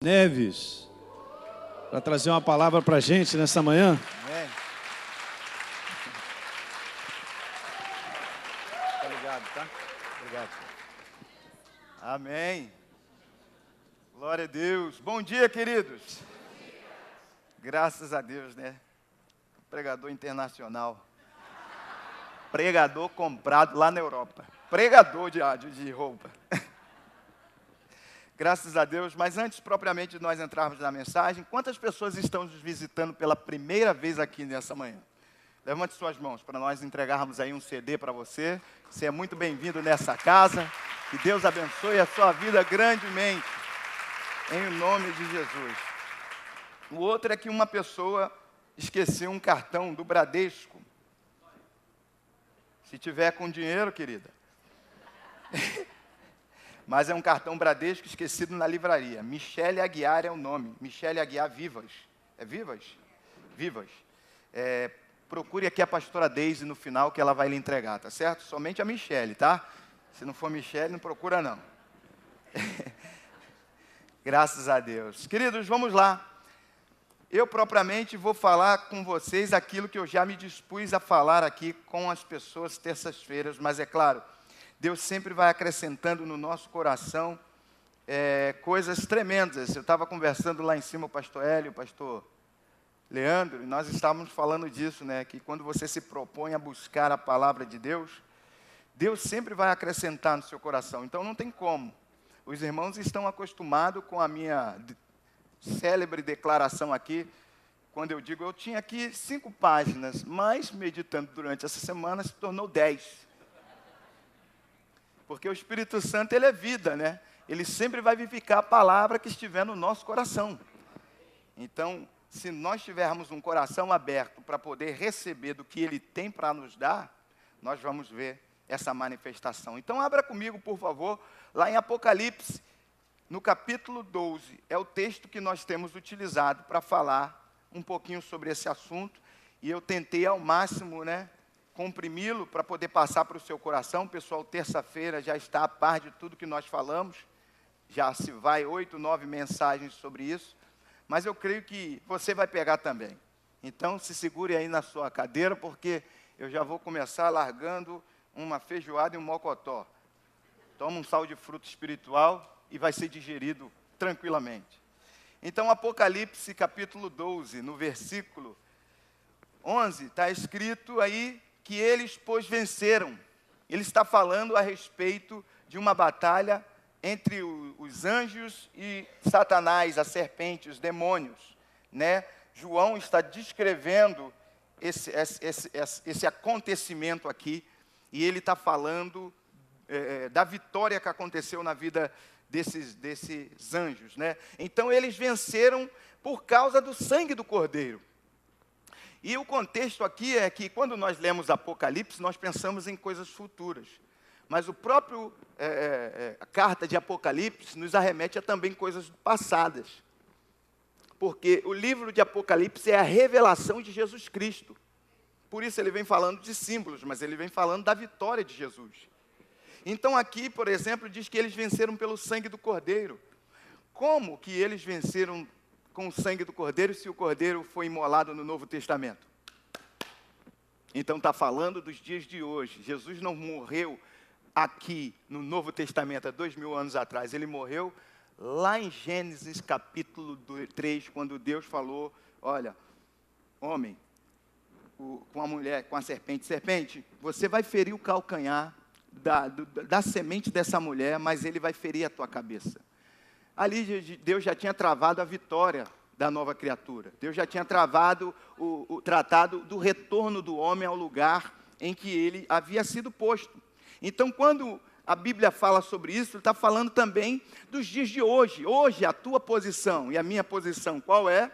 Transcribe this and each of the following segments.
Neves, para trazer uma palavra para a gente nessa manhã. Amém. Obrigado, tá? Obrigado. Amém. Glória a Deus. Bom dia, queridos. Graças a Deus, né? Pregador internacional. Pregador comprado lá na Europa. Pregador de roupa. Graças a Deus. Mas antes, propriamente, de nós entrarmos na mensagem, quantas pessoas estão nos visitando pela primeira vez aqui nessa manhã? Levante suas mãos para nós entregarmos aí um CD para você. Você é muito bem-vindo nessa casa. Que Deus abençoe a sua vida grandemente. Em nome de Jesus. O outro é que uma pessoa esqueceu um cartão do Bradesco. Se tiver com dinheiro, querida. Mas é um cartão Bradesco esquecido na livraria. Michele Aguiar é o nome. Michele Aguiar Vivas. É Vivas? Vivas. Procure aqui a pastora Deise no final que ela vai lhe entregar, tá certo? Somente a Michele, tá? Se não for Michele, não procura não. Graças a Deus. Queridos, vamos lá. Eu propriamente vou falar com vocês aquilo que eu já me dispus a falar aqui com as pessoas terças-feiras, mas é claro, Deus sempre vai acrescentando no nosso coração coisas tremendas. Eu estava conversando lá em cima com o pastor Hélio, o pastor Leandro, e nós estávamos falando disso, né? Que quando você se propõe a buscar a palavra de Deus, Deus sempre vai acrescentar no seu coração. Então não tem como. Os irmãos estão acostumados com a minha célebre declaração aqui, quando eu digo, eu tinha aqui 5 páginas, mas meditando durante essa semana se tornou 10. Porque o Espírito Santo, ele é vida, né? Ele sempre vai vivificar a palavra que estiver no nosso coração. Então, se nós tivermos um coração aberto para poder receber do que ele tem para nos dar, nós vamos ver essa manifestação. Então, abra comigo, por favor, lá em Apocalipse, no capítulo 12. É o texto que nós temos utilizado para falar um pouquinho sobre esse assunto. E eu tentei ao máximo, né, comprimi-lo para poder passar para o seu coração. Pessoal, terça-feira já está a par de tudo que nós falamos. Já se vai 8, 9 mensagens sobre isso. Mas eu creio que você vai pegar também. Então, se segure aí na sua cadeira, porque eu já vou começar largando uma feijoada e um mocotó. Toma um sal de fruto espiritual e vai ser digerido tranquilamente. Então, Apocalipse, capítulo 12, no versículo 11, está escrito aí que eles, pois, venceram. Ele está falando a respeito de uma batalha entre os anjos e Satanás, a serpente, os demônios, né? João está descrevendo esse acontecimento aqui, e ele está falando da vitória que aconteceu na vida desses anjos, né? Então, eles venceram por causa do sangue do Cordeiro. E o contexto aqui é que, quando nós lemos Apocalipse, nós pensamos em coisas futuras. Mas o próprio a carta de Apocalipse nos arremete a também coisas passadas. Porque o livro de Apocalipse é a revelação de Jesus Cristo. Por isso ele vem falando de símbolos, mas ele vem falando da vitória de Jesus. Então aqui, por exemplo, diz que eles venceram pelo sangue do Cordeiro. Como que eles venceram com o sangue do Cordeiro se o Cordeiro foi imolado no Novo Testamento? Então está falando dos dias de hoje. Jesus não morreu aqui no Novo Testamento há 2000 anos atrás. Ele morreu lá em Gênesis capítulo 3, quando Deus falou, olha, homem, com a mulher, com a serpente, serpente, você vai ferir o calcanhar da semente dessa mulher, mas ele vai ferir a tua cabeça. Ali Deus já tinha travado a vitória da nova criatura. Deus já tinha travado o tratado do retorno do homem ao lugar em que ele havia sido posto. Então, quando a Bíblia fala sobre isso, ele está falando também dos dias de hoje. Hoje, a tua posição e a minha posição, qual é?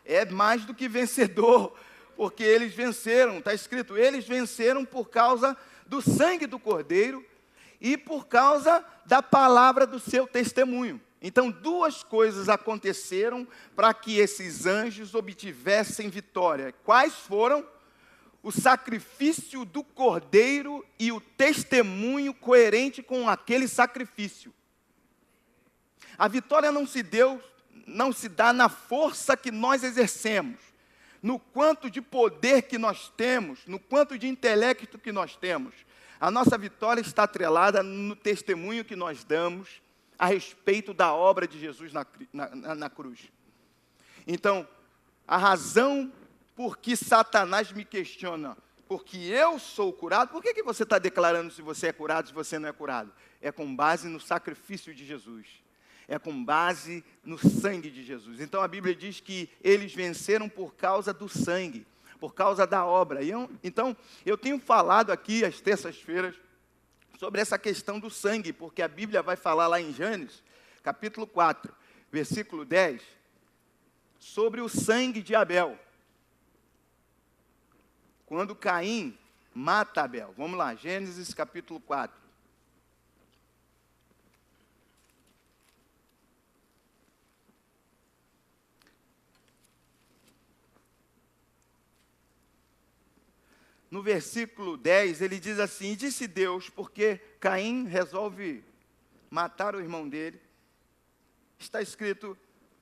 É mais do que vencedor, porque eles venceram, está escrito, eles venceram por causa do sangue do Cordeiro e por causa da palavra do seu testemunho. Então, 2 coisas aconteceram para que esses anjos obtivessem vitória. Quais foram? O sacrifício do Cordeiro e o testemunho coerente com aquele sacrifício. A vitória não se dá na força que nós exercemos, no quanto de poder que nós temos, no quanto de intelecto que nós temos. A nossa vitória está atrelada no testemunho que nós damos a respeito da obra de Jesus na cruz. Então, a razão por que Satanás me questiona, porque eu sou curado, por que você está declarando se você é curado, se você não é curado? É com base no sacrifício de Jesus. É com base no sangue de Jesus. Então a Bíblia diz que eles venceram por causa do sangue, por causa da obra. Então eu tenho falado aqui às terças-feiras sobre essa questão do sangue, porque a Bíblia vai falar lá em Gênesis, capítulo 4, versículo 10, sobre o sangue de Abel. Quando Caim mata Abel. Vamos lá, Gênesis capítulo 4. No versículo 10, ele diz assim: e disse Deus, porque Caim resolve matar o irmão dele, está escrito: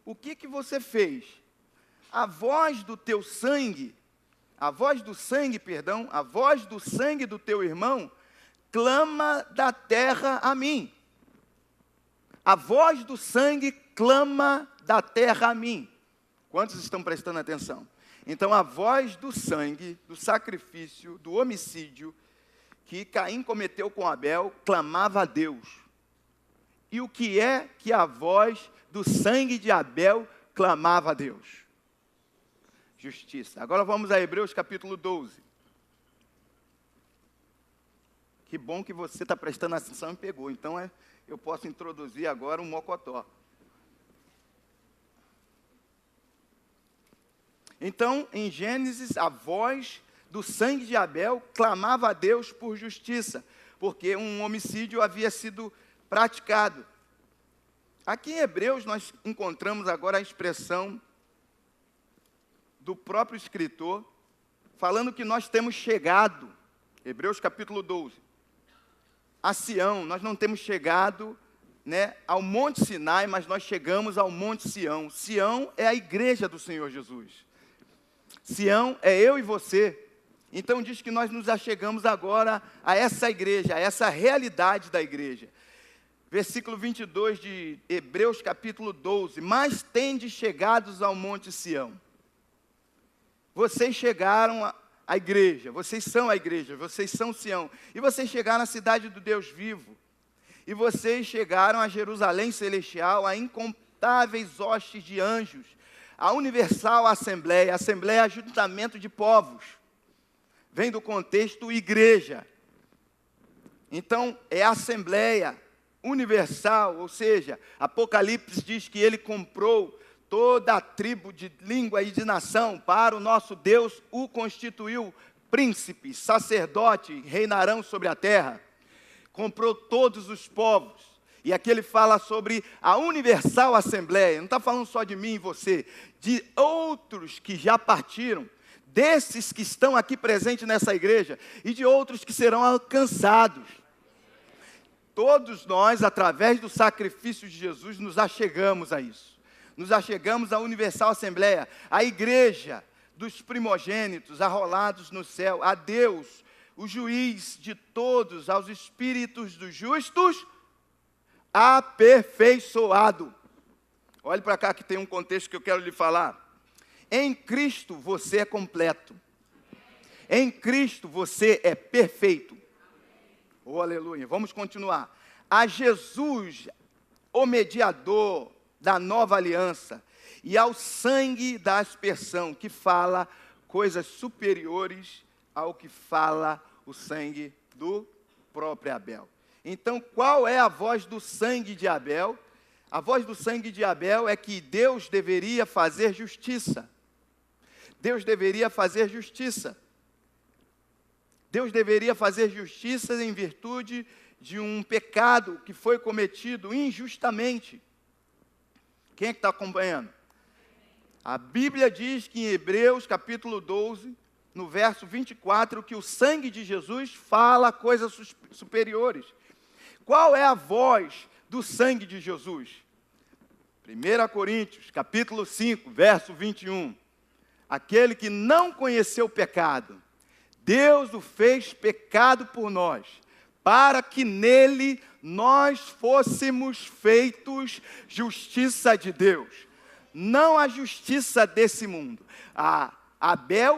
o que você fez? A voz do sangue do teu irmão, clama da terra a mim. A voz do sangue clama da terra a mim. Quantos estão prestando atenção? Então, a voz do sangue, do sacrifício, do homicídio que Caim cometeu com Abel, clamava a Deus. E o que é que a voz do sangue de Abel clamava a Deus? Justiça. Agora vamos a Hebreus capítulo 12. Que bom que você está prestando atenção e pegou. Então, eu posso introduzir agora um mocotó. Então, em Gênesis, a voz do sangue de Abel clamava a Deus por justiça, porque um homicídio havia sido praticado. Aqui em Hebreus, nós encontramos agora a expressão do próprio escritor, falando que nós temos chegado, Hebreus capítulo 12, a Sião. Nós não temos chegado, ao Monte Sinai, mas nós chegamos ao Monte Sião. Sião é a igreja do Senhor Jesus. Sião é eu e você. Então diz que nós nos achegamos agora a essa igreja, a essa realidade da igreja. Versículo 22 de Hebreus capítulo 12. Mas tendes chegados ao Monte Sião. Vocês chegaram à igreja, vocês são a igreja, vocês são Sião. E vocês chegaram à cidade do Deus vivo. E vocês chegaram a Jerusalém celestial, a incontáveis hostes de anjos, a universal assembleia. Assembleia é ajuntamento de povos. Vem do contexto igreja. Então, é assembleia universal, ou seja, Apocalipse diz que ele comprou toda a tribo de língua e de nação para o nosso Deus, o constituiu príncipe, sacerdote, reinarão sobre a terra. Comprou todos os povos. E aqui ele fala sobre a universal assembleia. Não está falando só de mim e você, de outros que já partiram, desses que estão aqui presentes nessa igreja e de outros que serão alcançados. Todos nós, através do sacrifício de Jesus, nos achegamos a isso. Nos achegamos à universal assembleia, à igreja dos primogênitos arrolados no céu, a Deus, o juiz de todos, aos espíritos dos justos, aperfeiçoado. Olhe para cá que tem um contexto que eu quero lhe falar. Em Cristo você é completo. Em Cristo você é perfeito. Oh, aleluia. Vamos continuar. A Jesus, o mediador da nova aliança, e ao sangue da aspersão, que fala coisas superiores ao que fala o sangue do próprio Abel. Então, qual é a voz do sangue de Abel? A voz do sangue de Abel é que Deus deveria fazer justiça. Deus deveria fazer justiça. Deus deveria fazer justiça em virtude de um pecado que foi cometido injustamente. Quem é que está acompanhando? A Bíblia diz que em Hebreus capítulo 12, no verso 24, que o sangue de Jesus fala coisas superiores. Qual é a voz do sangue de Jesus? 1 Coríntios, capítulo 5, verso 21. Aquele que não conheceu o pecado, Deus o fez pecado por nós, para que nele nós fôssemos feitos justiça de Deus. Não a justiça desse mundo.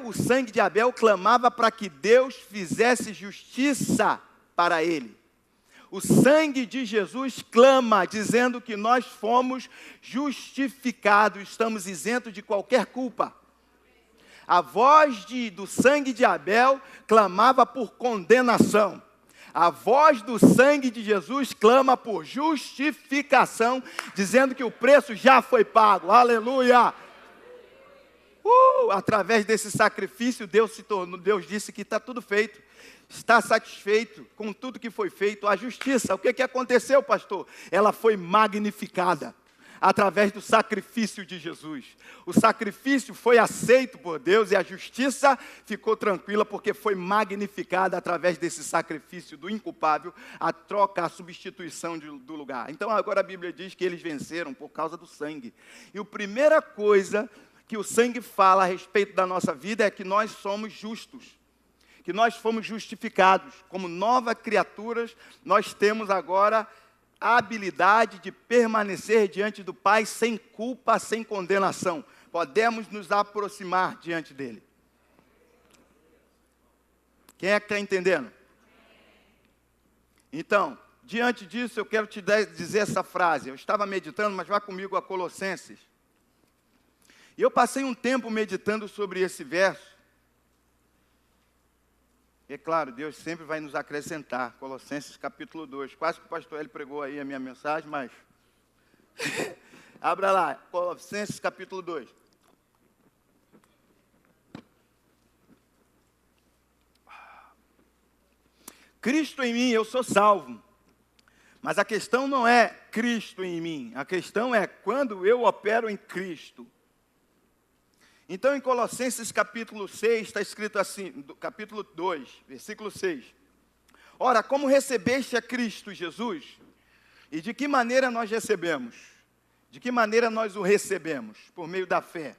O sangue de Abel clamava para que Deus fizesse justiça para ele. O sangue de Jesus clama, dizendo que nós fomos justificados, estamos isentos de qualquer culpa. A voz do sangue de Abel clamava por condenação. A voz do sangue de Jesus clama por justificação, dizendo que o preço já foi pago. Aleluia! Através desse sacrifício, Deus disse que está tudo feito. Está satisfeito com tudo que foi feito. A justiça, o que aconteceu, pastor? Ela foi magnificada através do sacrifício de Jesus. O sacrifício foi aceito por Deus e a justiça ficou tranquila porque foi magnificada através desse sacrifício do inculpável, a troca, a substituição do lugar. Então agora a Bíblia diz que eles venceram por causa do sangue. E a primeira coisa que o sangue fala a respeito da nossa vida é que nós somos justos, que nós fomos justificados. Como novas criaturas, nós temos agora a habilidade de permanecer diante do Pai sem culpa, sem condenação. Podemos nos aproximar diante dEle. Quem é que está entendendo? Então, diante disso, eu quero te dizer essa frase. Eu estava meditando, mas vá comigo a Colossenses. E eu passei um tempo meditando sobre esse verso. E é claro, Deus sempre vai nos acrescentar. Colossenses capítulo 2. Quase que o pastor Hélio pregou aí a minha mensagem, mas... Abra lá, Colossenses capítulo 2. Cristo em mim, eu sou salvo. Mas a questão não é Cristo em mim. A questão é quando eu opero em Cristo. Então, em Colossenses capítulo 6, está escrito assim, capítulo 2, versículo 6. Ora, como recebeste a Cristo Jesus, e de que maneira nós recebemos? De que maneira nós o recebemos? Por meio da fé.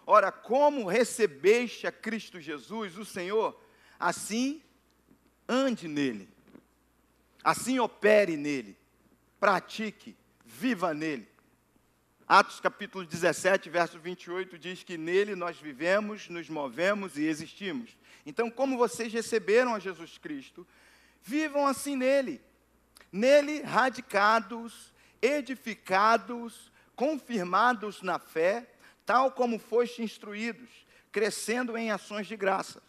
Ora, como recebeste a Cristo Jesus, o Senhor, assim ande nele. Assim opere nele. Pratique, viva nele. Atos capítulo 17, verso 28, diz que nele nós vivemos, nos movemos e existimos. Então, como vocês receberam a Jesus Cristo, vivam assim nele. Nele, radicados, edificados, confirmados na fé, tal como foste instruídos, crescendo em ações de graça.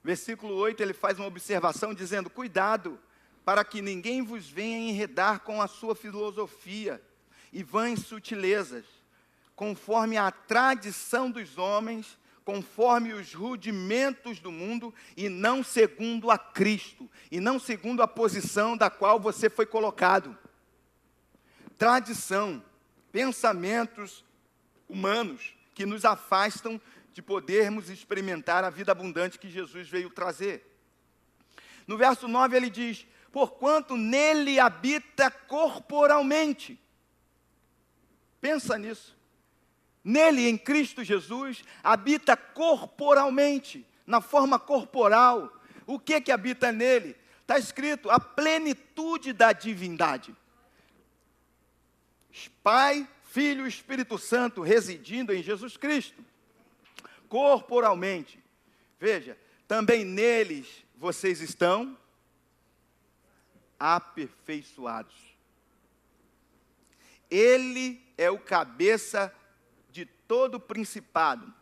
Versículo 8, ele faz uma observação dizendo, cuidado, para que ninguém vos venha enredar com a sua filosofia, e vãs sutilezas, conforme a tradição dos homens, conforme os rudimentos do mundo, e não segundo a Cristo, e não segundo a posição da qual você foi colocado. Tradição, pensamentos humanos que nos afastam de podermos experimentar a vida abundante que Jesus veio trazer. No verso 9 ele diz, porquanto nele habita corporalmente. Pensa nisso. Nele, em Cristo Jesus, habita corporalmente, na forma corporal. O que habita nele? Está escrito, a plenitude da divindade. Pai, Filho e Espírito Santo residindo em Jesus Cristo. Corporalmente. Veja, também neles vocês estão aperfeiçoados. Ele é o cabeça de todo principado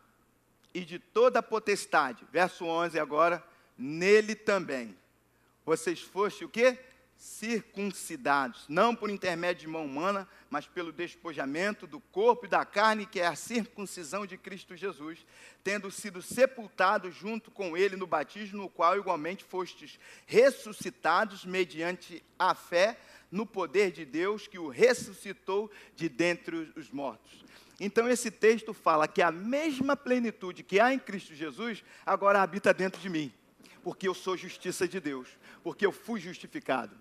e de toda potestade. Verso 11 agora, nele também. Vocês foste o quê? Circuncidados, não por intermédio de mão humana, mas pelo despojamento do corpo e da carne, que é a circuncisão de Cristo Jesus, tendo sido sepultados junto com ele no batismo, no qual igualmente fostes ressuscitados mediante a fé, no poder de Deus que o ressuscitou de dentre os mortos. Então esse texto fala que a mesma plenitude que há em Cristo Jesus, agora habita dentro de mim, porque eu sou justiça de Deus, porque eu fui justificado.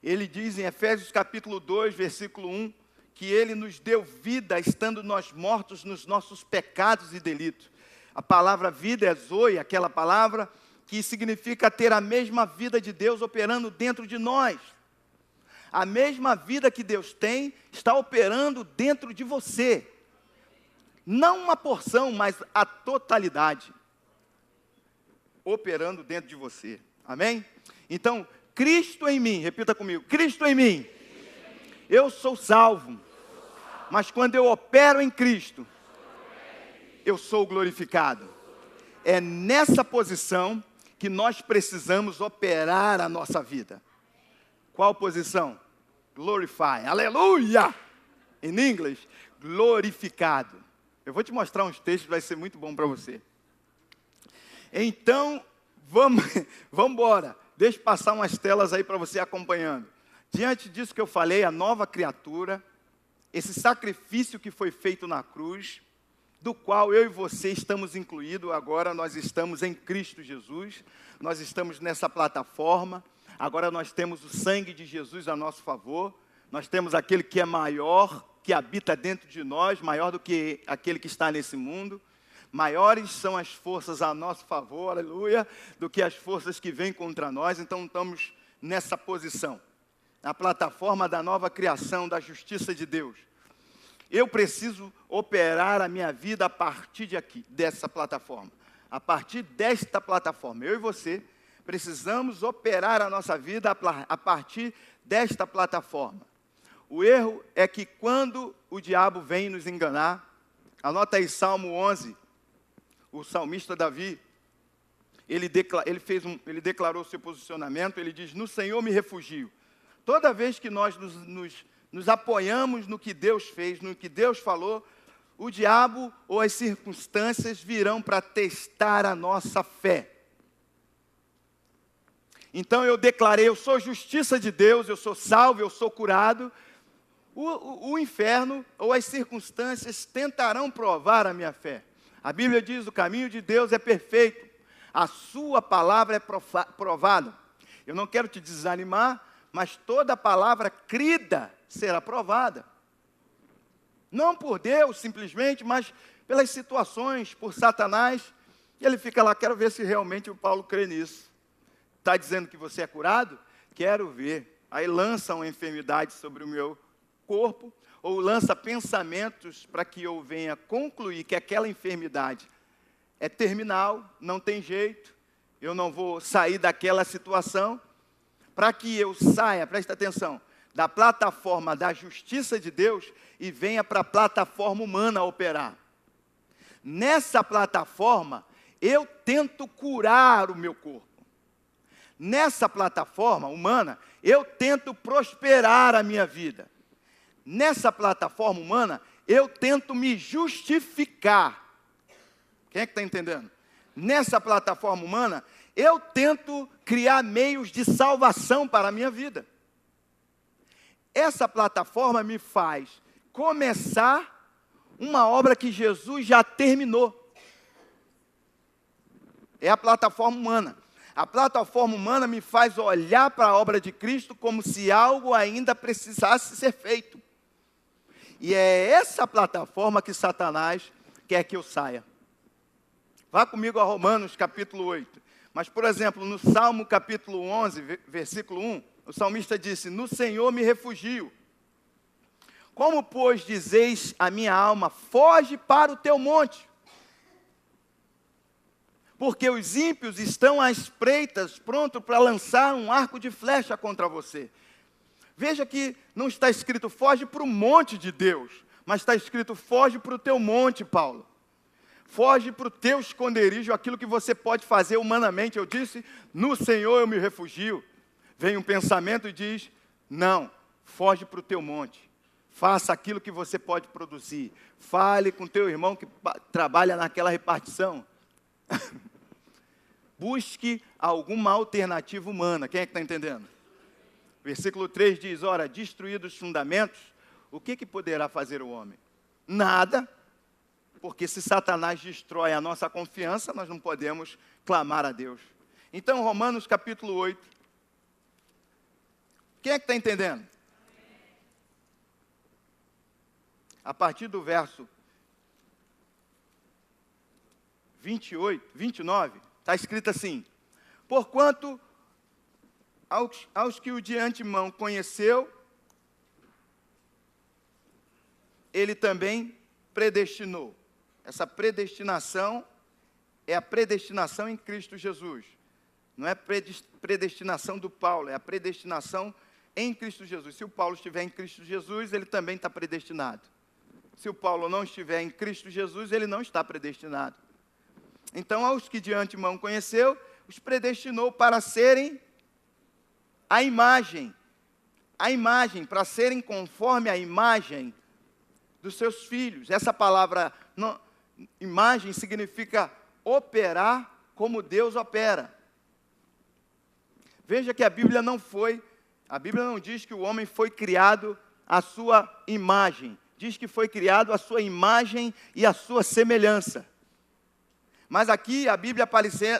Ele diz em Efésios capítulo 2, versículo 1, que Ele nos deu vida, estando nós mortos nos nossos pecados e delitos. A palavra vida é zoe, aquela palavra que significa ter a mesma vida de Deus operando dentro de nós. A mesma vida que Deus tem está operando dentro de você. Não uma porção, mas a totalidade. Operando dentro de você. Amém? Então, Cristo em mim, repita comigo, Cristo em mim. Eu sou salvo. Mas quando eu opero em Cristo, eu sou glorificado. É nessa posição que nós precisamos operar a nossa vida. Qual posição? Glorify. Aleluia! Em inglês, glorificado. Eu vou te mostrar uns textos, vai ser muito bom para você. Então, vamos embora. Deixa eu passar umas telas aí para você acompanhando. Diante disso que eu falei, a nova criatura, esse sacrifício que foi feito na cruz, do qual eu e você estamos incluídos, agora nós estamos em Cristo Jesus, nós estamos nessa plataforma, agora nós temos o sangue de Jesus a nosso favor, nós temos aquele que é maior, que habita dentro de nós, maior do que aquele que está nesse mundo, maiores são as forças a nosso favor, aleluia, do que as forças que vêm contra nós, então estamos nessa posição, na plataforma da nova criação, da justiça de Deus. Eu preciso operar a minha vida a partir de aqui, dessa plataforma. A partir desta plataforma. Eu e você precisamos operar a nossa vida a partir desta plataforma. O erro é que quando o diabo vem nos enganar, anota aí Salmo 11, o salmista Davi, ele declarou seu posicionamento, ele diz, no Senhor me refugio. Toda vez que nós nos apoiamos no que Deus fez, no que Deus falou, o diabo ou as circunstâncias virão para testar a nossa fé. Então eu declarei, eu sou justiça de Deus, eu sou salvo, eu sou curado. O inferno ou as circunstâncias tentarão provar a minha fé. A Bíblia diz, o caminho de Deus é perfeito, a sua palavra é provada. Eu não quero te desanimar, mas toda palavra crida será provada. Não por Deus, simplesmente, mas pelas situações, por Satanás. E ele fica lá, quero ver se realmente o Paulo crê nisso. Está dizendo que você é curado? Quero ver. Aí lança uma enfermidade sobre o meu corpo, ou lança pensamentos para que eu venha concluir que aquela enfermidade é terminal, não tem jeito, eu não vou sair daquela situação. Para que eu saia, presta atenção, da plataforma da justiça de Deus e venha para a plataforma humana operar. Nessa plataforma, eu tento curar o meu corpo. Nessa plataforma humana, eu tento prosperar a minha vida. Nessa plataforma humana, eu tento me justificar. Quem é que está entendendo? Nessa plataforma humana, eu tento criar meios de salvação para a minha vida. Essa plataforma me faz começar uma obra que Jesus já terminou. É a plataforma humana. A plataforma humana me faz olhar para a obra de Cristo como se algo ainda precisasse ser feito. E é essa plataforma que Satanás quer que eu saia. Vá comigo a Romanos capítulo 8. Mas, por exemplo, no Salmo capítulo 11, versículo 1, o salmista disse, no Senhor me refugio. Como, pois, dizeis a minha alma, foge para o teu monte? Porque os ímpios estão à espreita, pronto para lançar um arco de flecha contra você. Veja que não está escrito, foge para o monte de Deus, mas está escrito, foge para o teu monte, Paulo. Foge para o teu esconderijo, aquilo que você pode fazer humanamente. Eu disse, no Senhor eu me refugio. Vem um pensamento e diz, não, foge para o teu monte. Faça aquilo que você pode produzir. Fale com teu irmão que trabalha naquela repartição. Busque alguma alternativa humana. Quem é que está entendendo? Versículo 3 diz, ora, destruídos os fundamentos, o que poderá fazer o homem? Nada. Porque se Satanás destrói a nossa confiança, nós não podemos clamar a Deus. Então, Romanos capítulo 8, Quem é que está entendendo? A partir do verso 29, está escrito assim: porquanto aos que o de antemão conheceu, ele também predestinou. Essa predestinação é a predestinação em Cristo Jesus. Não é predestinação do Paulo, é a predestinação em Cristo Jesus. Se o Paulo estiver em Cristo Jesus, ele também está predestinado. Se o Paulo não estiver em Cristo Jesus, ele não está predestinado. Então, aos que de antemão conheceu, os predestinou para serem a imagem, para serem conforme a imagem dos seus filhos. Essa palavra imagem significa operar como Deus opera. Veja que a Bíblia não diz que o homem foi criado à sua imagem. Diz que foi criado à sua imagem e à sua semelhança. Mas aqui a Bíblia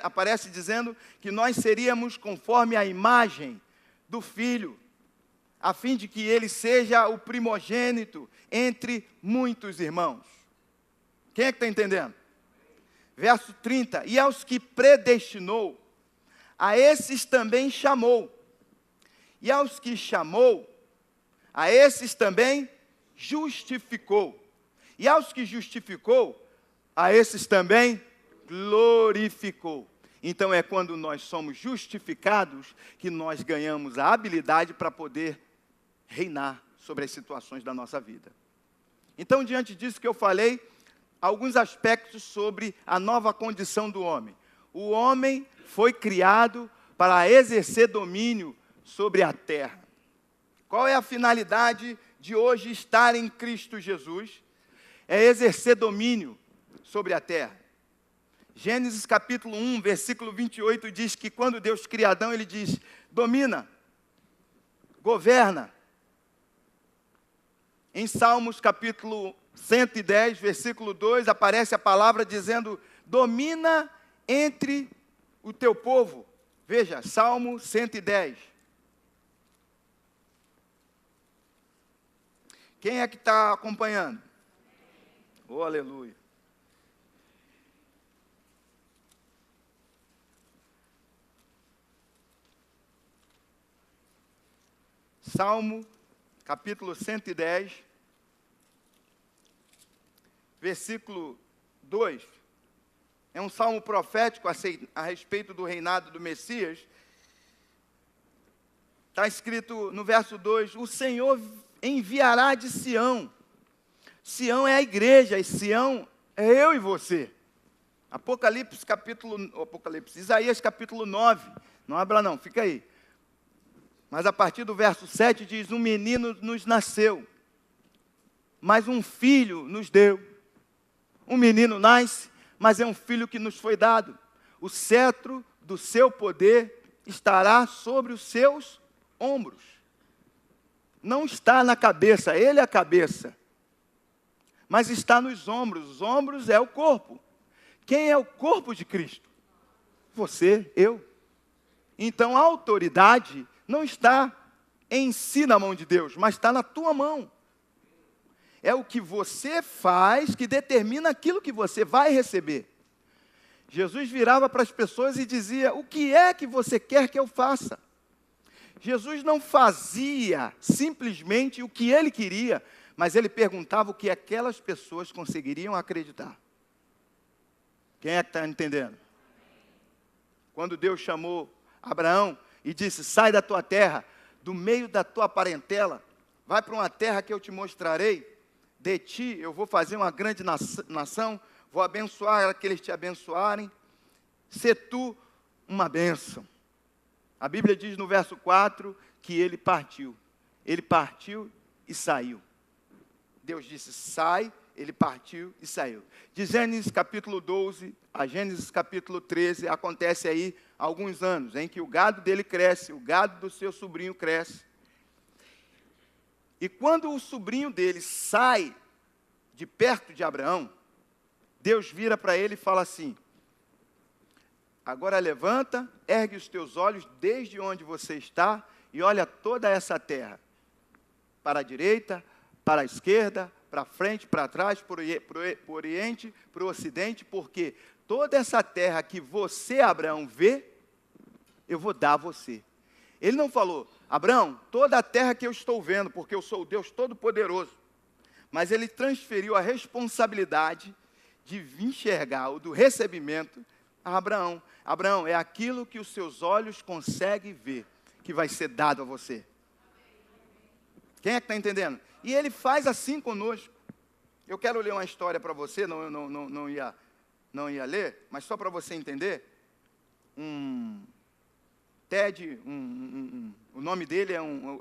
aparece dizendo que nós seríamos conforme a imagem do Filho, a fim de que ele seja o primogênito entre muitos irmãos. Quem é que está entendendo? Verso 30, e aos que predestinou, a esses também chamou. E aos que chamou, a esses também justificou. E aos que justificou, a esses também glorificou. Então é quando nós somos justificados que nós ganhamos a habilidade para poder reinar sobre as situações da nossa vida. Então, diante disso que eu falei, alguns aspectos sobre a nova condição do homem. O homem foi criado para exercer domínio sobre a terra. Qual é a finalidade de hoje estar em Cristo Jesus? É exercer domínio sobre a terra. Gênesis capítulo 1, versículo 28 diz que quando Deus cria Adão, ele diz: domina, governa. Em Salmos capítulo 110, versículo 2, aparece a palavra dizendo: domina entre o teu povo. Veja, Salmo 110. Quem é que está acompanhando? Oh, aleluia. Salmo, capítulo 110, versículo 2. É um salmo profético a respeito do reinado do Messias. Está escrito no verso 2, o Senhor enviará de Sião. Sião é a igreja, e Sião é eu e você. Isaías capítulo 9. Não abra não, fica aí. Mas a partir do verso 7 diz, um menino nos nasceu, mas um filho nos deu. Um menino nasce, mas é um filho que nos foi dado. O cetro do seu poder estará sobre os seus ombros. Não está na cabeça, ele é a cabeça. Mas está nos ombros. Os ombros é o corpo. Quem é o corpo de Cristo? Você, eu. Então a autoridade não está em si na mão de Deus, mas está na tua mão. É o que você faz que determina aquilo que você vai receber. Jesus virava para as pessoas e dizia, o que é que você quer que eu faça? Jesus não fazia simplesmente o que ele queria, mas ele perguntava o que aquelas pessoas conseguiriam acreditar. Quem é que está entendendo? Quando Deus chamou Abraão e disse, sai da tua terra, do meio da tua parentela, vai para uma terra que eu te mostrarei, de ti eu vou fazer uma grande nação, vou abençoar aqueles que te abençoarem, sê tu uma bênção. A Bíblia diz no verso 4 que ele partiu e saiu. Deus disse, sai, ele partiu e saiu. De Gênesis capítulo 12 a Gênesis capítulo 13, acontece aí alguns anos, em que o gado dele cresce, o gado do seu sobrinho cresce. E quando o sobrinho dele sai de perto de Abraão, Deus vira para ele e fala assim, agora levanta, ergue os teus olhos desde onde você está e olha toda essa terra, para a direita, para a esquerda, para frente, para trás, para o oriente, para o ocidente, porque toda essa terra que você, Abraão, vê, eu vou dar a você. Ele não falou, Abraão, toda a terra que eu estou vendo, porque eu sou o Deus Todo-Poderoso. Mas ele transferiu a responsabilidade de enxergar, ou do recebimento, a Abraão. Abraão, é aquilo que os seus olhos conseguem ver, que vai ser dado a você. Quem é que está entendendo? E ele faz assim conosco. Eu quero ler uma história para você, não ia ler, mas só para você entender. Ted, o nome dele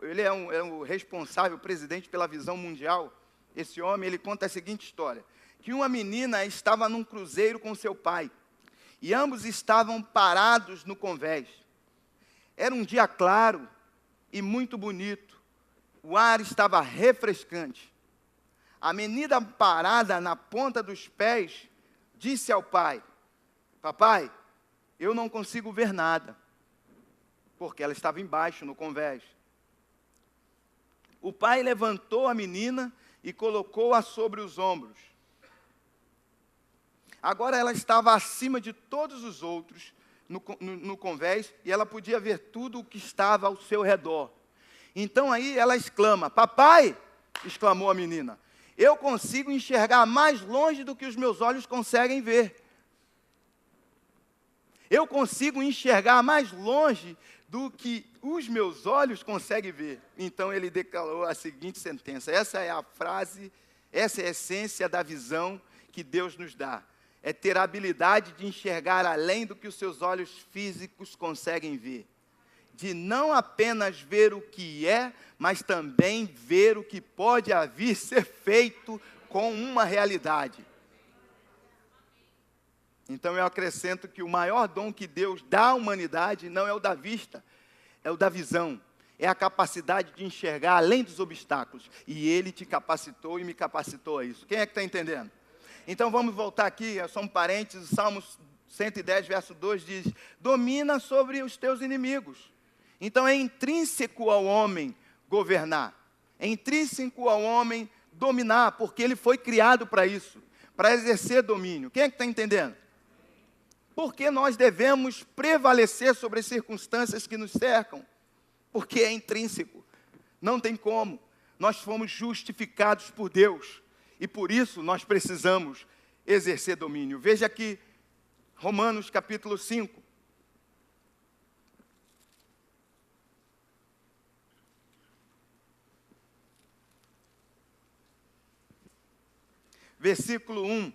ele é o responsável, o presidente pela Visão Mundial. Esse homem, ele conta a seguinte história, que uma menina estava num cruzeiro com seu pai, e ambos estavam parados no convés. Era um dia claro e muito bonito, o ar estava refrescante. A menina parada na ponta dos pés, disse ao pai, papai, eu não consigo ver nada, porque ela estava embaixo no convés. O pai levantou a menina e colocou-a sobre os ombros. Agora ela estava acima de todos os outros no convés, e ela podia ver tudo o que estava ao seu redor. Então aí ela exclama, papai, exclamou a menina, eu consigo enxergar mais longe do que os meus olhos conseguem ver. Eu consigo enxergar mais longe do que os meus olhos conseguem ver. Então ele declarou a seguinte sentença. Essa é a frase, essa é a essência da visão que Deus nos dá. É ter a habilidade de enxergar além do que os seus olhos físicos conseguem ver. De não apenas ver o que é, mas também ver o que pode vir ser feito com uma realidade. Então eu acrescento que o maior dom que Deus dá à humanidade não é o da vista, é o da visão. É a capacidade de enxergar além dos obstáculos. E Ele te capacitou e me capacitou a isso. Quem é que está entendendo? Então vamos voltar aqui, só um parênteses, Salmos 110, verso 2 diz, domina sobre os teus inimigos. Então é intrínseco ao homem governar. É intrínseco ao homem dominar, porque ele foi criado para isso, para exercer domínio. Quem é que está entendendo? Porque nós devemos prevalecer sobre as circunstâncias que nos cercam, porque é intrínseco, não tem como. Nós fomos justificados por Deus, e por isso nós precisamos exercer domínio. Veja aqui, Romanos capítulo 5. Versículo 1.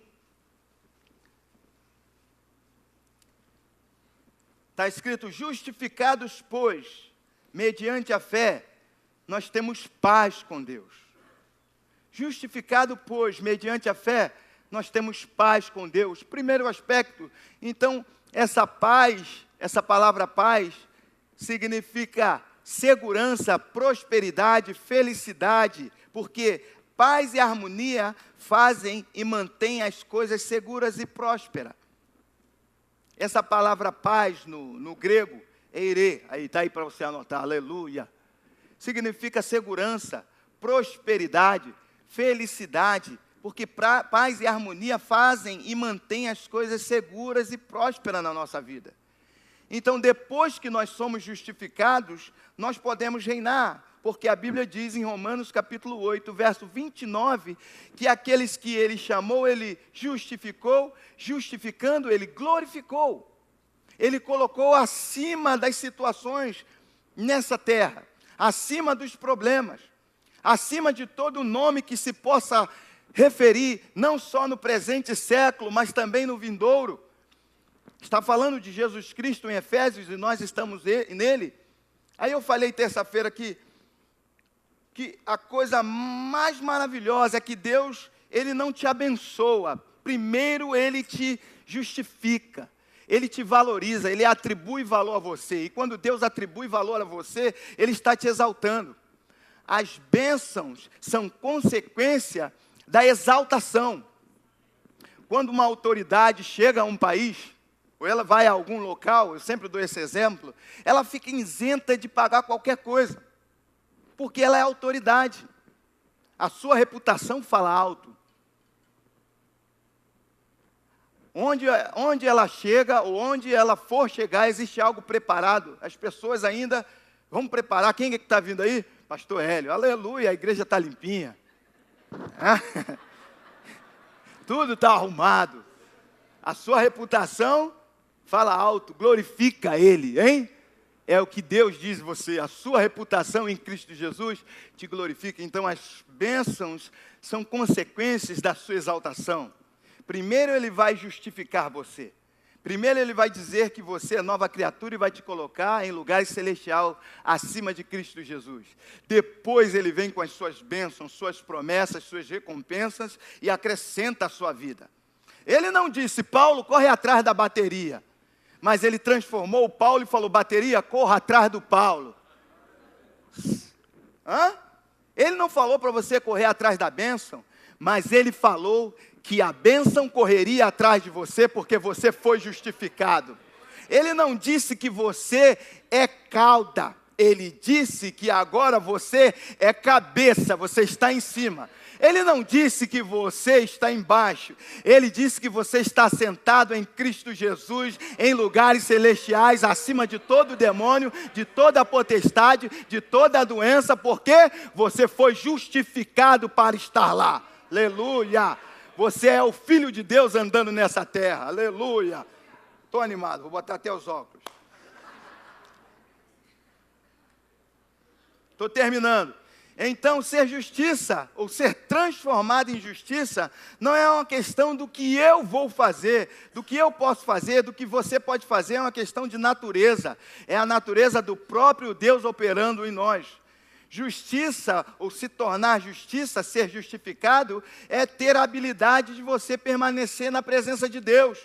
Está escrito, justificados, pois, mediante a fé, nós temos paz com Deus. Justificado, pois, mediante a fé, nós temos paz com Deus. Primeiro aspecto, então, essa paz, essa palavra paz, significa segurança, prosperidade, felicidade, porque paz e harmonia fazem e mantêm as coisas seguras e prósperas. Essa palavra paz no grego, eire, aí está aí para você anotar, aleluia. Significa segurança, prosperidade, felicidade, porque paz e harmonia fazem e mantêm as coisas seguras e prósperas na nossa vida. Então, depois que nós somos justificados, nós podemos reinar, porque a Bíblia diz em Romanos capítulo 8, verso 29, que aqueles que Ele chamou, Ele justificou, justificando, Ele glorificou. Ele colocou acima das situações nessa terra, acima dos problemas, acima de todo nome que se possa referir, não só no presente século, mas também no vindouro. Está falando de Jesus Cristo em Efésios e nós estamos nele. Aí eu falei terça-feira que a coisa mais maravilhosa é que Deus, Ele não te abençoa. Primeiro Ele te justifica, Ele te valoriza, Ele atribui valor a você. E quando Deus atribui valor a você, Ele está te exaltando. As bênçãos são consequência da exaltação. Quando uma autoridade chega a um país, ou ela vai a algum local, eu sempre dou esse exemplo, ela fica isenta de pagar qualquer coisa, porque ela é autoridade. A sua reputação fala alto. Onde ela chega, ou onde ela for chegar, existe algo preparado. As pessoas ainda, vamos preparar, quem é que está vindo aí? Pastor Hélio, aleluia, a igreja está limpinha. Tudo está arrumado. A sua reputação fala alto, glorifica Ele, hein? É o que Deus diz você, a sua reputação em Cristo Jesus te glorifica. Então as bênçãos são consequências da sua exaltação. Primeiro Ele vai justificar você. Primeiro Ele vai dizer que você é nova criatura e vai te colocar em lugar celestial acima de Cristo Jesus. Depois Ele vem com as suas bênçãos, suas promessas, suas recompensas e acrescenta a sua vida. Ele não disse, Paulo, corre atrás da bateria. Mas Ele transformou o Paulo e falou, bateria, corra atrás do Paulo. Ele não falou para você correr atrás da bênção, mas Ele falou que a bênção correria atrás de você porque você foi justificado. Ele não disse que você é cauda. Ele disse que agora você é cabeça, você está em cima. Ele não disse que você está embaixo. Ele disse que você está sentado em Cristo Jesus, em lugares celestiais, acima de todo demônio, de toda potestade, de toda doença, porque você foi justificado para estar lá. Aleluia! Você é o Filho de Deus andando nessa terra. Aleluia! Estou animado, vou botar até os óculos. Estou terminando. Então, ser justiça, ou ser transformado em justiça, não é uma questão do que eu vou fazer, do que eu posso fazer, do que você pode fazer, é uma questão de natureza. É a natureza do próprio Deus operando em nós. Justiça, ou se tornar justiça, ser justificado, é ter a habilidade de você permanecer na presença de Deus,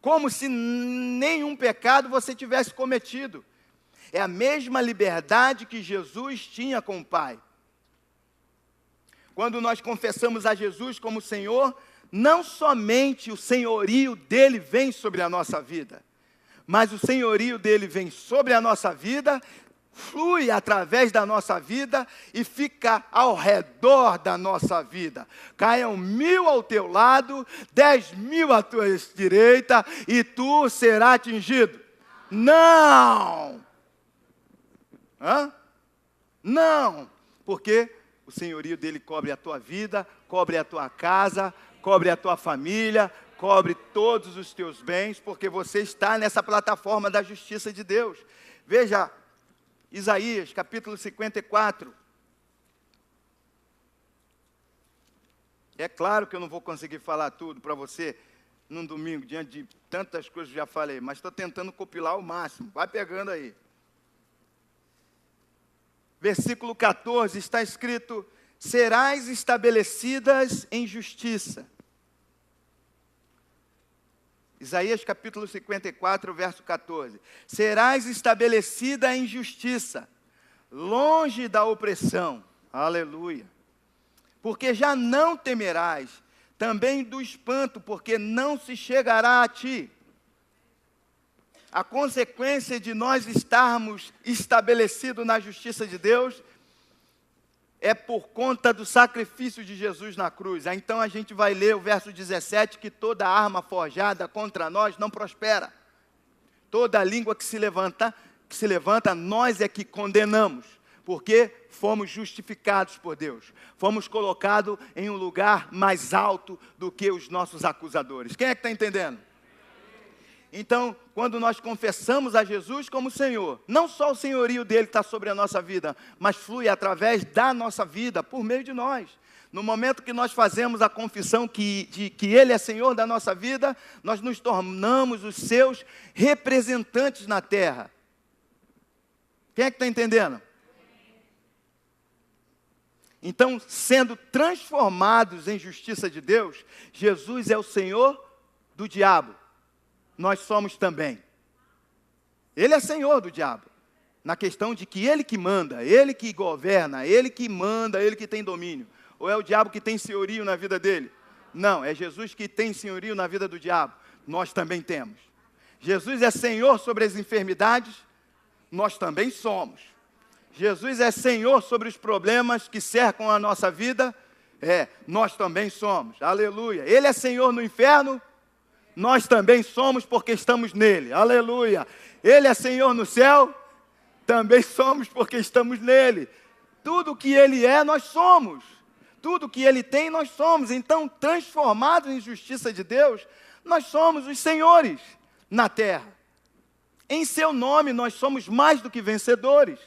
como se nenhum pecado você tivesse cometido. É a mesma liberdade que Jesus tinha com o Pai. Quando nós confessamos a Jesus como Senhor, não somente o senhorio dele vem sobre a nossa vida, mas o senhorio dele vem sobre a nossa vida, flui através da nossa vida e fica ao redor da nossa vida. Caiam 1000 ao teu lado, 10.000 à tua direita, e tu serás atingido. Não! Não, porque o senhorio dele cobre a tua vida, cobre a tua casa, cobre a tua família, cobre todos os teus bens, porque você está nessa plataforma da justiça de Deus. Veja, Isaías, capítulo 54. É claro que eu não vou conseguir falar tudo para você num domingo, diante de tantas coisas que já falei, mas estou tentando compilar ao máximo. Vai pegando aí. Versículo 14, está escrito, serás estabelecidas em justiça. Isaías capítulo 54, verso 14. Serás estabelecida em justiça, longe da opressão. Aleluia. Porque já não temerás, também do espanto, porque não se chegará a ti. A consequência de nós estarmos estabelecidos na justiça de Deus é por conta do sacrifício de Jesus na cruz. Então a gente vai ler o verso 17, que toda arma forjada contra nós não prospera. Toda língua que se levanta, nós é que condenamos, porque fomos justificados por Deus. Fomos colocados em um lugar mais alto do que os nossos acusadores. Quem é que está entendendo? Então, quando nós confessamos a Jesus como Senhor, não só o senhorio dele está sobre a nossa vida, mas flui através da nossa vida, por meio de nós. No momento que nós fazemos a confissão que Ele é Senhor da nossa vida, nós nos tornamos os seus representantes na terra. Quem é que está entendendo? Então, sendo transformados em justiça de Deus, Jesus é o Senhor do diabo. Nós somos também. Ele é senhor do diabo, na questão de que ele que manda, ele que governa, ele que manda, ele que tem domínio. Ou é o diabo que tem senhorio na vida dele? Não, é Jesus que tem senhorio na vida do diabo. Nós também temos. Jesus é Senhor sobre as enfermidades, nós também somos. Jesus é Senhor sobre os problemas que cercam a nossa vida, nós também somos. Aleluia. Ele é Senhor no inferno, nós também somos porque estamos nele. Aleluia. Ele é Senhor no céu, também somos porque estamos nele. Tudo que ele é, nós somos. Tudo que ele tem, nós somos. Então, transformados em justiça de Deus, nós somos os senhores na terra. Em seu nome, nós somos mais do que vencedores.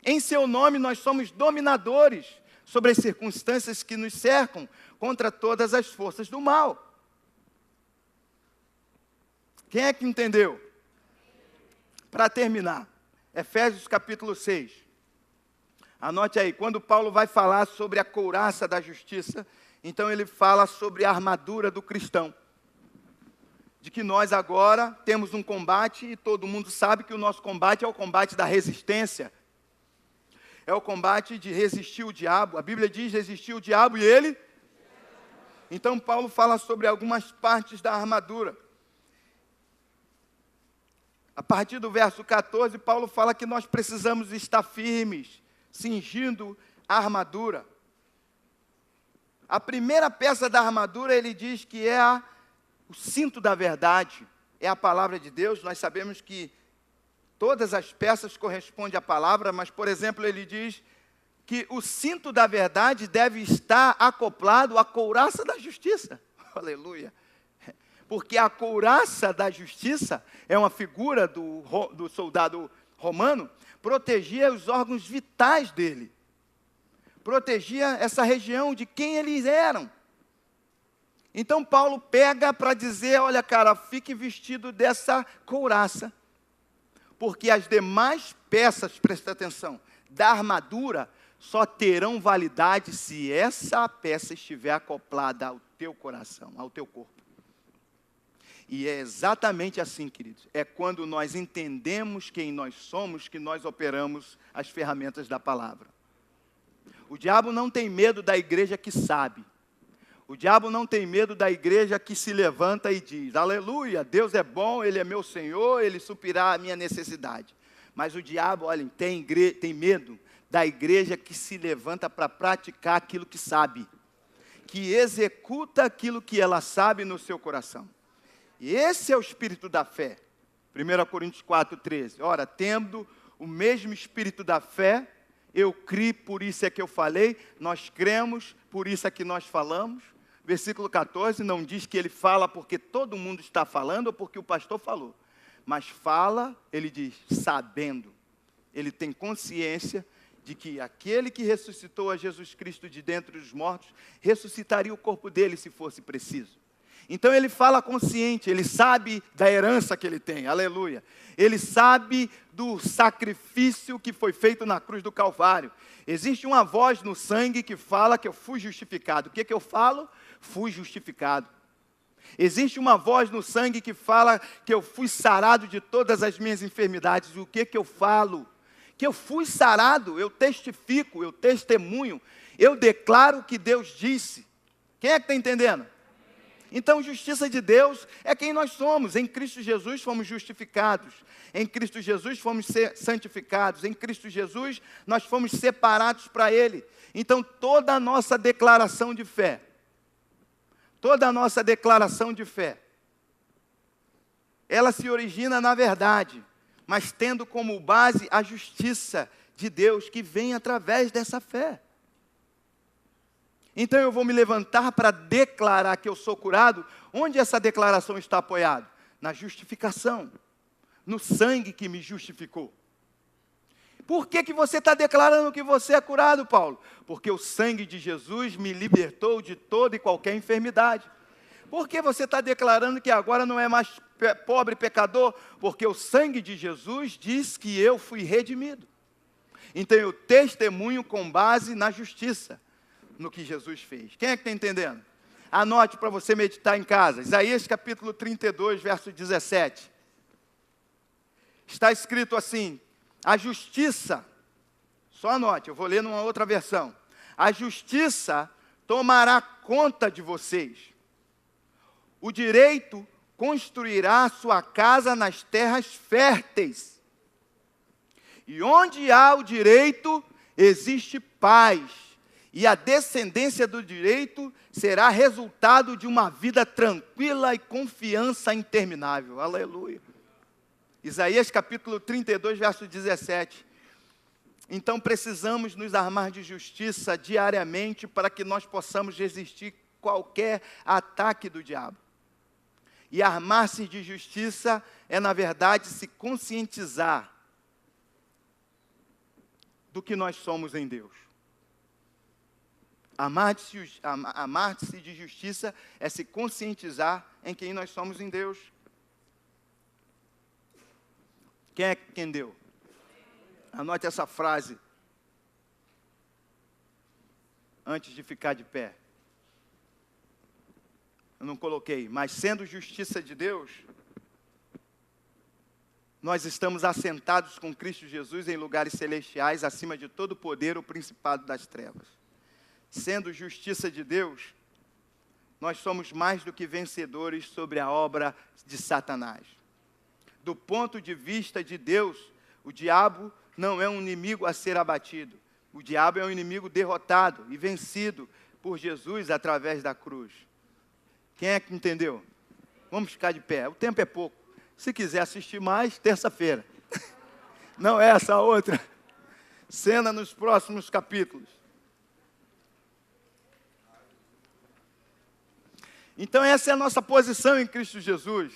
Em seu nome, nós somos dominadores sobre as circunstâncias que nos cercam contra todas as forças do mal. Quem é que entendeu? Para terminar, Efésios capítulo 6. Anote aí, quando Paulo vai falar sobre a couraça da justiça, então ele fala sobre a armadura do cristão. De que nós agora temos um combate, e todo mundo sabe que o nosso combate é o combate da resistência. É o combate de resistir o diabo. A Bíblia diz resistir o diabo e ele? Então Paulo fala sobre algumas partes da armadura. A partir do verso 14, Paulo fala que nós precisamos estar firmes, cingindo a armadura. A primeira peça da armadura, ele diz que é o cinto da verdade, é a palavra de Deus. Nós sabemos que todas as peças correspondem à palavra, mas, por exemplo, ele diz que o cinto da verdade deve estar acoplado à couraça da justiça. Aleluia! Porque a couraça da justiça é uma figura do soldado romano, protegia os órgãos vitais dele, protegia essa região de quem eles eram. Então Paulo pega para dizer, olha cara, fique vestido dessa couraça, porque as demais peças, presta atenção, da armadura, só terão validade se essa peça estiver acoplada ao teu coração, ao teu corpo. E é exatamente assim, queridos, é quando nós entendemos quem nós somos, que nós operamos as ferramentas da palavra. O diabo não tem medo da igreja que sabe. O diabo não tem medo da igreja que se levanta e diz, aleluia, Deus é bom, Ele é meu Senhor, Ele suprirá a minha necessidade. Mas o diabo, olhem, tem medo da igreja que se levanta para praticar aquilo que sabe, que executa aquilo que ela sabe no seu coração. E esse é o espírito da fé. 1 Coríntios 4:13. Ora, tendo o mesmo espírito da fé, eu criei, por isso é que eu falei, nós cremos, por isso é que nós falamos. Versículo 14, não diz que ele fala porque todo mundo está falando ou porque o pastor falou. Mas fala, ele diz, sabendo. Ele tem consciência de que aquele que ressuscitou a Jesus Cristo de dentre os mortos, ressuscitaria o corpo dele se fosse preciso. Então ele fala consciente, ele sabe da herança que ele tem, aleluia. Ele sabe do sacrifício que foi feito na cruz do Calvário. Existe uma voz no sangue que fala que eu fui justificado. O que eu falo? Fui justificado. Existe uma voz no sangue que fala que eu fui sarado de todas as minhas enfermidades. O que eu falo? Que eu fui sarado, eu testifico, eu testemunho, eu declaro o que Deus disse. Quem é que está entendendo? Então, justiça de Deus é quem nós somos. Em Cristo Jesus fomos justificados. Em Cristo Jesus fomos santificados. Em Cristo Jesus nós fomos separados para Ele. Então, toda a nossa declaração de fé, ela se origina na verdade, mas tendo como base a justiça de Deus que vem através dessa fé. Então eu vou me levantar para declarar que eu sou curado. Onde essa declaração está apoiada? Na justificação, no sangue que me justificou. Por que você está declarando que você é curado, Paulo? Porque o sangue de Jesus me libertou de toda e qualquer enfermidade. Por que você está declarando que agora não é mais pobre pecador? Porque o sangue de Jesus diz que eu fui redimido. Então eu testemunho com base na justiça, no que Jesus fez. Quem é que está entendendo? Anote para você meditar em casa. Isaías capítulo 32, verso 17. Está escrito assim, a justiça, só anote, eu vou ler numa outra versão. A justiça tomará conta de vocês. O direito construirá sua casa nas terras férteis. E onde há o direito, existe paz. E a descendência do direito será resultado de uma vida tranquila e confiança interminável. Aleluia. Isaías capítulo 32, verso 17. Então precisamos nos armar de justiça diariamente para que nós possamos resistir qualquer ataque do diabo. E armar-se de justiça é, na verdade, se conscientizar do que nós somos em Deus. Amar-se de justiça é se conscientizar em quem nós somos em Deus. Quem é que entendeu? Anote essa frase antes de ficar de pé. Eu não coloquei, mas sendo justiça de Deus, nós estamos assentados com Cristo Jesus em lugares celestiais, acima de todo poder, o principado das trevas. Sendo justiça de Deus, nós somos mais do que vencedores sobre a obra de Satanás. Do ponto de vista de Deus, o diabo não é um inimigo a ser abatido. O diabo é um inimigo derrotado e vencido por Jesus através da cruz. Quem é que entendeu? Vamos ficar de pé. O tempo é pouco. Se quiser assistir mais, terça-feira. Não é essa outra. Cena nos próximos capítulos. Então essa é a nossa posição em Cristo Jesus.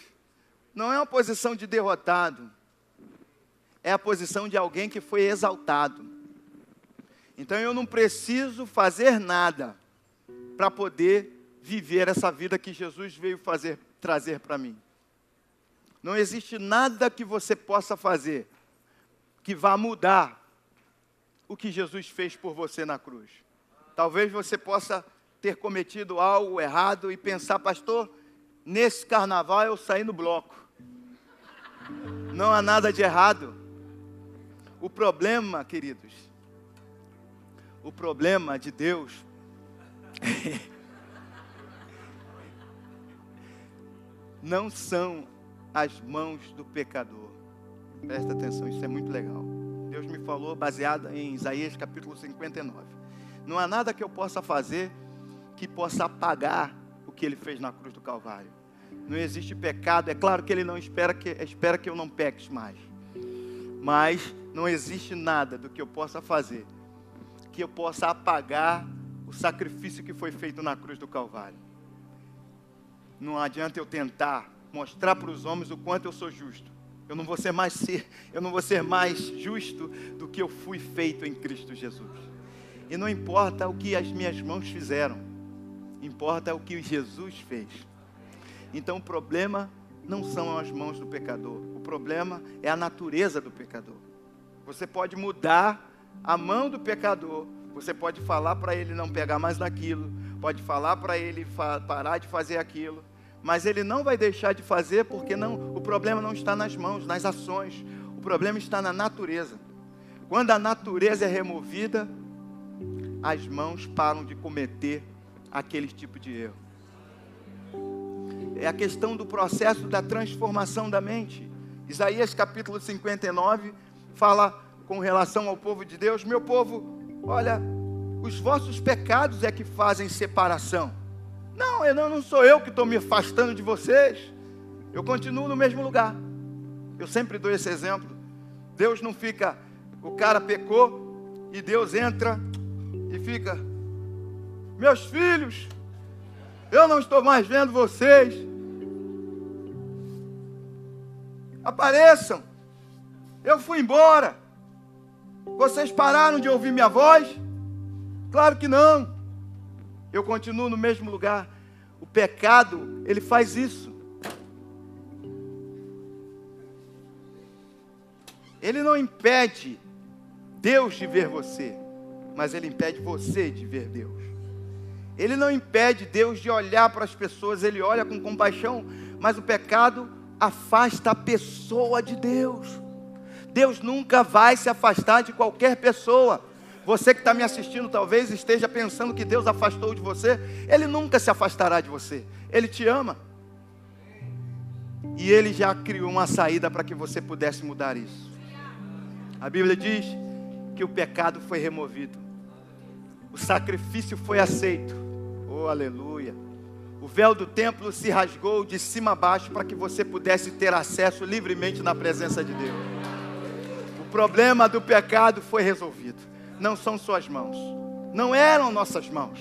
Não é uma posição de derrotado. É a posição de alguém que foi exaltado. Então eu não preciso fazer nada para poder viver essa vida que Jesus veio trazer para mim. Não existe nada que você possa fazer que vá mudar o que Jesus fez por você na cruz. Talvez você possa ter cometido algo errado e pensar, pastor, nesse carnaval eu saí no bloco. Não há nada de errado. O problema, queridos, o problema de Deus não são as mãos do pecador. Presta atenção, isso é muito legal. Deus me falou baseado em Isaías capítulo 59. Não há nada que eu possa fazer que possa apagar o que Ele fez na cruz do Calvário. Não existe pecado. É claro que Ele não espera que eu não peques mais. Mas não existe nada do que eu possa fazer que eu possa apagar o sacrifício que foi feito na cruz do Calvário. Não adianta eu tentar mostrar para os homens o quanto eu sou justo. Eu não vou ser mais justo do que eu fui feito em Cristo Jesus. E não importa o que as minhas mãos fizeram, importa o que Jesus fez. Então o problema não são as mãos do pecador, o problema é a natureza do pecador. Você pode mudar a mão do pecador, você pode falar para ele não pegar mais naquilo, pode falar para ele parar de fazer aquilo, mas ele não vai deixar de fazer porque o problema não está nas mãos, nas ações, o problema está na natureza. Quando a natureza é removida, as mãos param de cometer aquele tipo de erro. É a questão do processo da transformação da mente. Isaías capítulo 59 fala com relação ao povo de Deus: meu povo, olha, os vossos pecados é que fazem separação. Não sou eu que estou me afastando de vocês. Eu continuo no mesmo lugar. Eu sempre dou esse exemplo. Deus não fica, o cara pecou e Deus entra e fica: meus filhos, eu não estou mais vendo vocês. Apareçam. Eu fui embora. Vocês pararam de ouvir minha voz? Claro que não. Eu continuo no mesmo lugar. O pecado, ele faz isso. Ele não impede Deus de ver você, mas ele impede você de ver Deus. Ele não impede Deus de olhar para as pessoas, ele olha com compaixão, mas o pecado afasta a pessoa de Deus. Deus nunca vai se afastar de qualquer pessoa. Você que está me assistindo talvez esteja pensando que Deus afastou de você. Ele nunca se afastará de você. Ele te ama. E Ele já criou uma saída para que você pudesse mudar isso. A Bíblia diz que o pecado foi removido. O sacrifício foi aceito. Oh, aleluia. O véu do templo se rasgou de cima a baixo para que você pudesse ter acesso livremente na presença de Deus. O problema do pecado foi resolvido. Não são suas mãos. Não eram nossas mãos.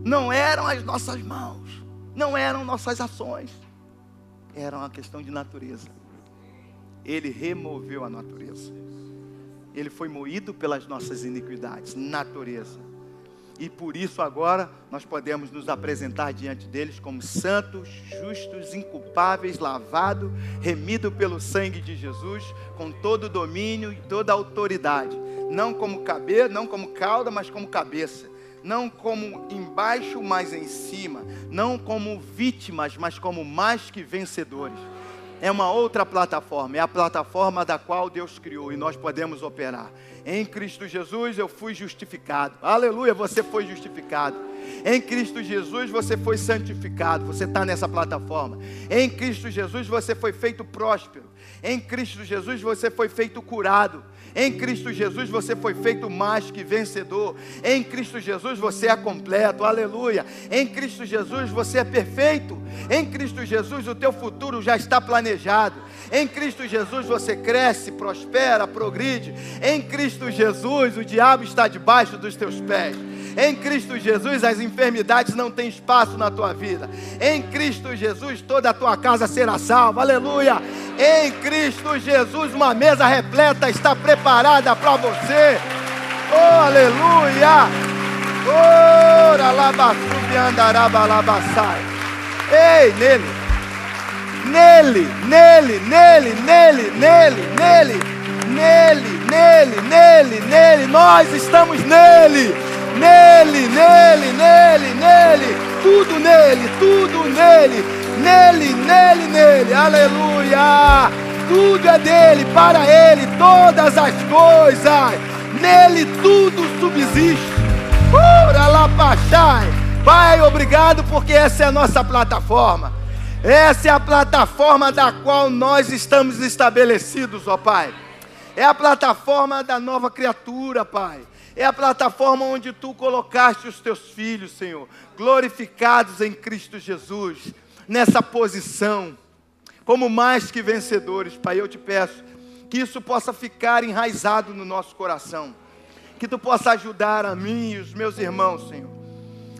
Não eram as nossas mãos. Não eram nossas ações. Era uma questão de natureza. Ele removeu a natureza. Ele foi moído pelas nossas iniquidades, natureza. E por isso agora nós podemos nos apresentar diante deles como santos, justos, inculpáveis, lavados, remidos pelo sangue de Jesus, com todo o domínio e toda a autoridade. Não como cabeça, não como cauda, mas como cabeça. Não como embaixo, mas em cima. Não como vítimas, mas como mais que vencedores. É uma outra plataforma, é a plataforma da qual Deus criou e nós podemos operar. Em Cristo Jesus eu fui justificado. Aleluia, você foi justificado. Em Cristo Jesus você foi santificado. Você está nessa plataforma. Em Cristo Jesus você foi feito próspero. Em Cristo Jesus você foi feito curado. Em Cristo Jesus você foi feito mais que vencedor. Em Cristo Jesus você é completo, aleluia. Em Cristo Jesus você é perfeito. Em Cristo Jesus o teu futuro já está planejado. Em Cristo Jesus você cresce, prospera, progride. Em Cristo Jesus o diabo está debaixo dos teus pés. Em Cristo Jesus as enfermidades não têm espaço na tua vida. Em Cristo Jesus toda a tua casa será salva, aleluia. Em Cristo Jesus uma mesa repleta está preparada para você. Oh, aleluia. Ora labaçubi andaraba labaçai. Ei, nele, nós estamos nele, tudo nele, aleluia, tudo é dele, para ele, todas as coisas, nele tudo subsiste, ora lá pachai, Pai, obrigado porque essa é a nossa plataforma. Essa é a plataforma da qual nós estamos estabelecidos, ó Pai. É a plataforma da nova criatura, Pai. É a plataforma onde Tu colocaste os Teus filhos, Senhor, glorificados em Cristo Jesus, nessa posição, como mais que vencedores, Pai. Eu te peço que isso possa ficar enraizado no nosso coração, que Tu possa ajudar a mim e os meus irmãos, Senhor,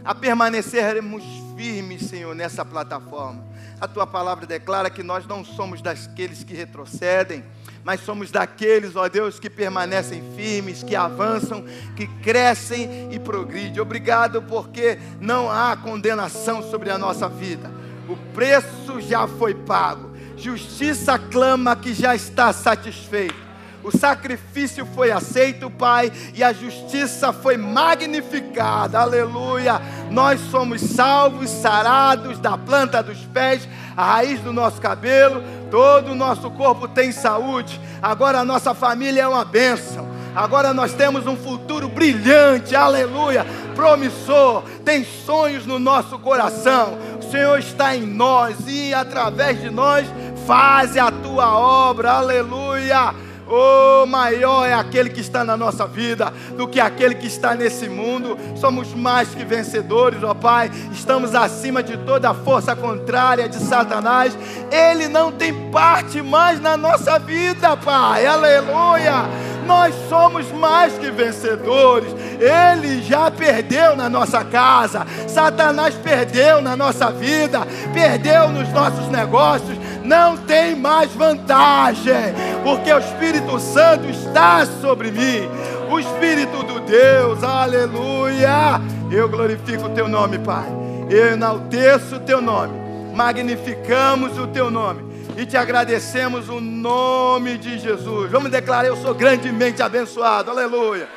a permanecermos firmes, Senhor, nessa plataforma. A Tua palavra declara que nós não somos daqueles que retrocedem, mas somos daqueles, ó Deus, que permanecem firmes, que avançam, que crescem e progridem. Obrigado porque não há condenação sobre a nossa vida. O preço já foi pago. Justiça clama que já está satisfeito. O sacrifício foi aceito, Pai, e a justiça foi magnificada, aleluia. Nós somos salvos, sarados da planta dos pés, a raiz do nosso cabelo, todo o nosso corpo tem saúde. Agora a nossa família é uma bênção. Agora nós temos um futuro brilhante, aleluia, promissor. Tem sonhos no nosso coração. O Senhor está em nós e através de nós faz a Tua obra, aleluia. Oh, maior é aquele que está na nossa vida do que aquele que está nesse mundo. Somos mais que vencedores, ó Pai. Estamos acima de toda a força contrária de Satanás. Ele não tem parte mais na nossa vida, Pai, aleluia. Nós somos mais que vencedores. Ele já perdeu na nossa casa. Satanás perdeu na nossa vida, perdeu nos nossos negócios. Não tem mais vantagem, porque o Espírito Santo está sobre mim. O Espírito do Deus, aleluia. Eu glorifico o Teu nome, Pai. Eu enalteço o Teu nome. Magnificamos o Teu nome. E te agradecemos o nome de Jesus. Vamos declarar: eu sou grandemente abençoado. Aleluia.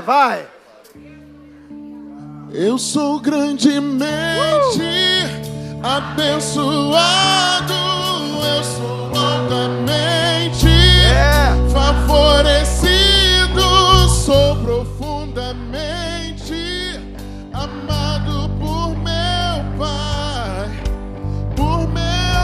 Vai. Eu sou grandemente abençoado. Eu sou altamente favorecido. Sou profundamente amado por meu Pai. Por meu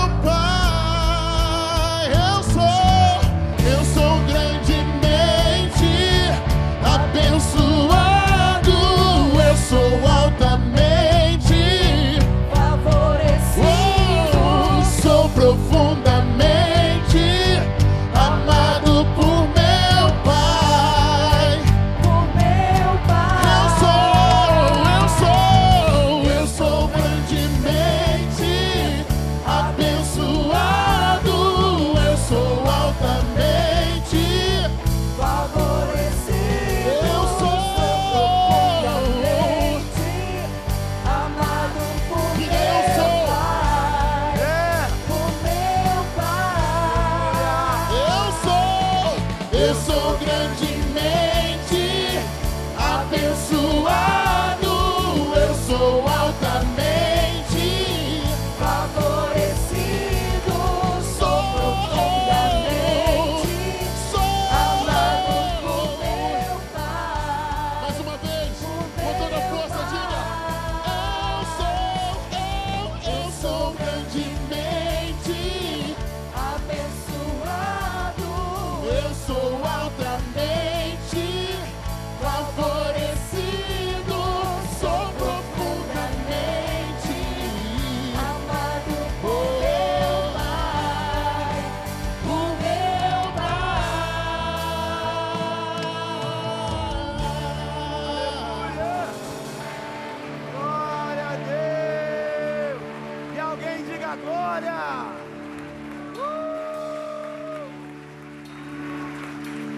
Glória!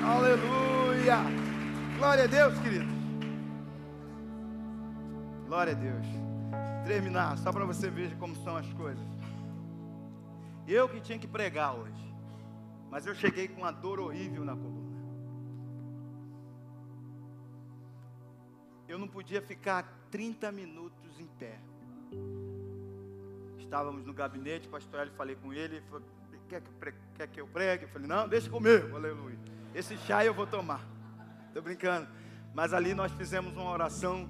Aleluia! Glória a Deus, queridos. Glória a Deus. Terminar, só para você ver como são as coisas. Eu que tinha que pregar hoje, mas eu cheguei com uma dor horrível na coluna. Eu não podia ficar 30 minutos em pé. Estávamos no gabinete, o pastor Hélio, falei com ele, falou, quer que eu pregue? Eu falei, não, deixa comigo, aleluia. Esse chá eu vou tomar. Estou brincando. Mas ali nós fizemos uma oração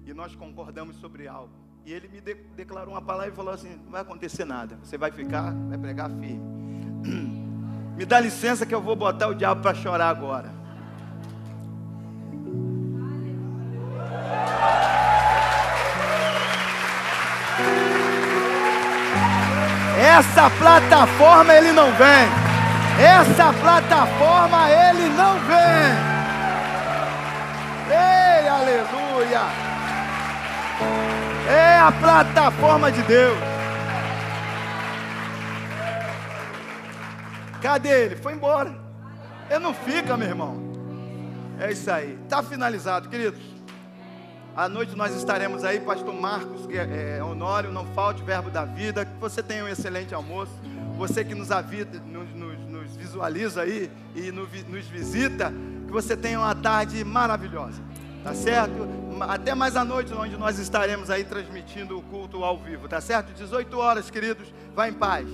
e nós concordamos sobre algo. E ele me declarou uma palavra e falou assim, não vai acontecer nada, você vai ficar, vai pregar firme. Me dá licença que eu vou botar o diabo para chorar agora. Essa plataforma ele não vem. Essa plataforma ele não vem. Ei, aleluia. É a plataforma de Deus. Cadê ele? Foi embora. Ele não fica, meu irmão. É isso aí. Está finalizado, queridos. À noite nós estaremos aí, pastor Marcos, Honório, não falte o verbo da vida. Que você tenha um excelente almoço. Você que nos visualiza aí e nos visita, que você tenha uma tarde maravilhosa. Tá certo? Até mais à noite, onde nós estaremos aí transmitindo o culto ao vivo. Tá certo? 18 horas, queridos. Vá em paz.